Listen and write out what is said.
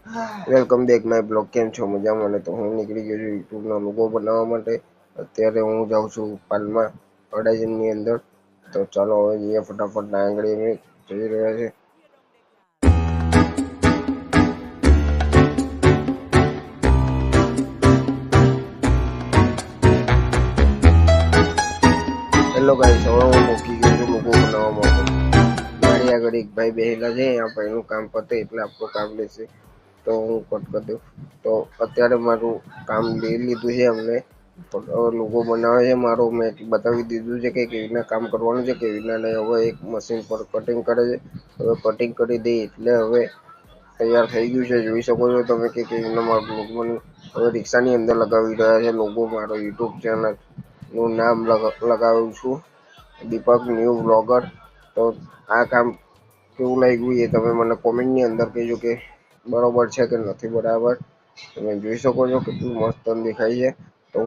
Welcome back my blog. કેમ છો? મજામાં ને? તો હું નીકળી ગયો છું યુટ્યુબનો લોગો બનાવવા માટે. અત્યારે હું જાઉં છું પાલમાં અડાજણની અંદર. તો ચાલો હવે જઈએ ફટાફટ આંગળી જઈ રહ્યા છે. હેલો ગાઈસ, હવે હું મૂકી ગયો છું લોગો બનાવવા માટે. મારી આગળ એક ભાઈ બેહેલા છે, આ ભાઈનું કામ પતે એટલે આપણું કામ લેશે. તો હું કટ કરી દઉં. તો અત્યારે મારું કામ લઈ લીધું છે અમને. લોગો બનાવે છે મારો. મેં બતાવી દીધું છે કે કેવી રીતના કામ કરવાનું છે, કેવી રીતના નહીં. હવે એક મશીન પર કટિંગ કરે છે. હવે કટિંગ કરી દઈ એટલે હવે તૈયાર થઈ ગયું છે. જોઈ શકો છો તમે કે કેવી રીતના મારું લોગો બન્યું. હવે રિક્ષાની અંદર લગાવી રહ્યા છે લોગો. મારો યુટ્યુબ ચેનલ નું નામ લગાવું છું, દીપક ન્યૂ બ્લોગર. તો આ કામ કેવું લાગ્યું એ તમે મને કોમેન્ટની અંદર કહેજો કે બરોબર છે કે નથી બરાબર. તમે જોઈ શકો છો કેટલું મસ્ત દેખાય છે.